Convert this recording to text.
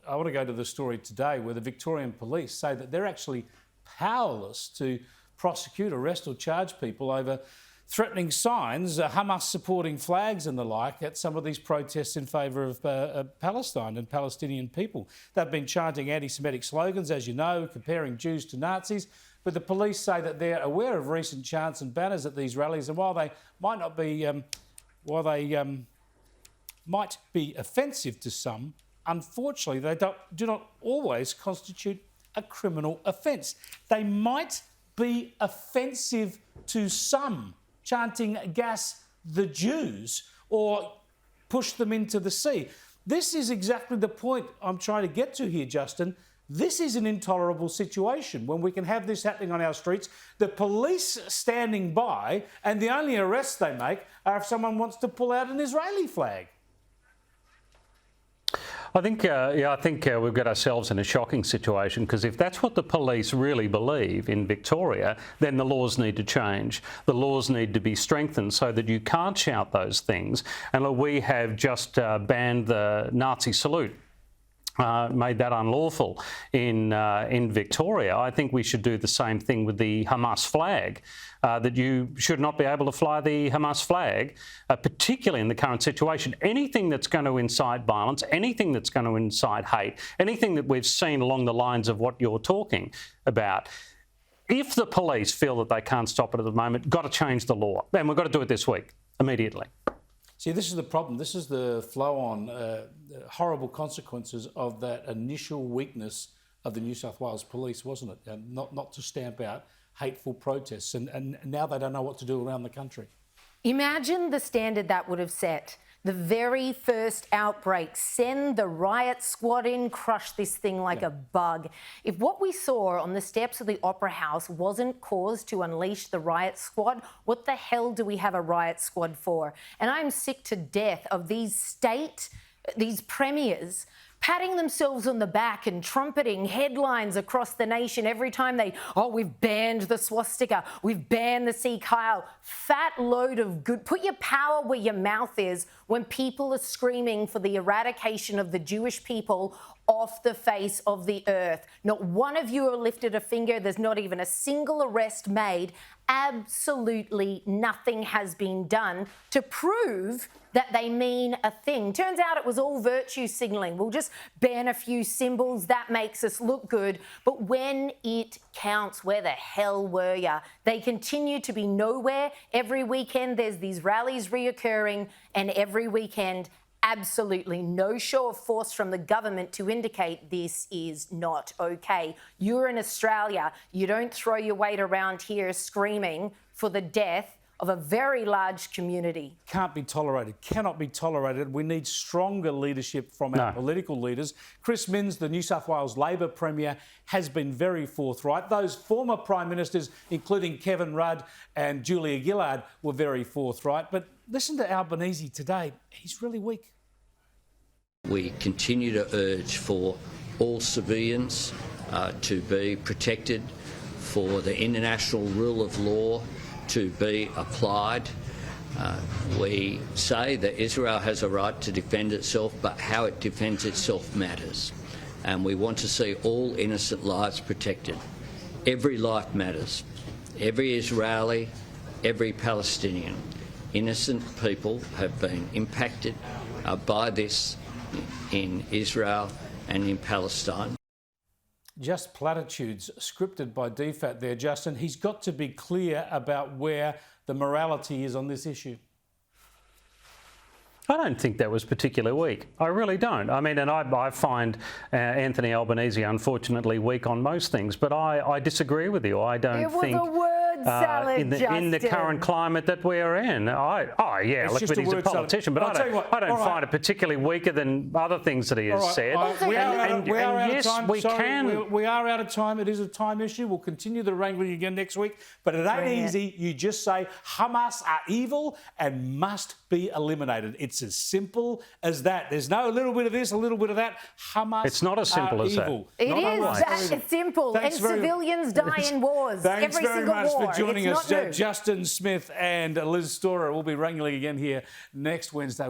I want to go to the story today where the Victorian police say that they're actually powerless to prosecute, arrest or charge people over threatening signs, Hamas supporting flags and the like at some of these protests in favour of Palestine and Palestinian people. They've been chanting anti-Semitic slogans, as you know, comparing Jews to Nazis, but the police say that they're aware of recent chants and banners at these rallies, and while they might not be, might be offensive to some, unfortunately they do not always constitute a criminal offence. They might be offensive to some, chanting "gas the Jews" or "push them into the sea." This is exactly the point I'm trying to get to here, Justin. This is an intolerable situation when we can have this happening on our streets, the police standing by, and the only arrests they make are if someone wants to pull out an Israeli flag. I think we've got ourselves in a shocking situation, because if that's what the police really believe in Victoria, then the laws need to change. The laws need to be strengthened so that you can't shout those things. And look, we have just banned the Nazi salute. Made that unlawful in Victoria. I think we should do the same thing with the Hamas flag, that you should not be able to fly the Hamas flag, particularly in the current situation. Anything that's going to incite violence, anything that's going to incite hate, anything that we've seen along the lines of what you're talking about, if the police feel that they can't stop it at the moment, got to change the law. And we've got to do it this week, immediately. See, this is the problem. This is the flow-on horrible consequences of that initial weakness of the New South Wales police, wasn't it? Not to stamp out hateful protests, and now they don't know what to do around the country. Imagine the standard that would have set. The very first outbreak, send the riot squad in, crush this thing like a bug. If what we saw on the steps of the Opera House wasn't cause to unleash the riot squad, what the hell do we have a riot squad for? And I'm sick to death of these premiers patting themselves on the back and trumpeting headlines across the nation every time we've banned the swastika, we've banned the Sikh Heil. Fat load of good. Put your power where your mouth is when people are screaming for the eradication of the Jewish people off the face of the earth. Not one of you have lifted a finger. There's not even a single arrest made. Absolutely nothing has been done to prove that they mean a thing. Turns out it was all virtue signalling. We'll just ban a few symbols. That makes us look good. But when it counts, where the hell were ya? They continue to be nowhere. Every weekend there's these rallies reoccurring, and every weekend absolutely no show of force from the government to indicate this is not okay. You're in Australia. You don't throw your weight around here screaming for the death of a very large community. Can't be tolerated, cannot be tolerated. We need stronger leadership from our political leaders. Chris Minns, the New South Wales Labor Premier, has been very forthright. Those former Prime Ministers, including Kevin Rudd and Julia Gillard, were very forthright. But listen to Albanese today. He's really weak. We continue to urge for all civilians to be protected, for the international rule of law to be applied. We say that Israel has a right to defend itself, but how it defends itself matters. And we want to see all innocent lives protected. Every life matters. Every Israeli, every Palestinian. Innocent people have been impacted by this in Israel and in Palestine. Just platitudes scripted by DFAT there, Justin. He's got to be clear about where the morality is on this issue. I don't think that was particularly weak. I really don't. I mean, and I find Anthony Albanese, unfortunately, weak on most things, but I disagree with you. I don't think... It was a word salad, in the current climate that we're in. Look, but he's a politician, but I don't find it particularly weaker than other things that he has said. We are out of time. It is a time issue. We'll continue the wrangling again next week, but it ain't easy. You just say Hamas are evil and must be eliminated. It's as simple as that. There's no a little bit of this, a little bit of that. Hamas It's not as simple as evil. that. It is that simple. And civilians die in wars. Thanks every very single much war. for joining it's us. Justin Smith and Liz Storer will be wrangling again here next Wednesday.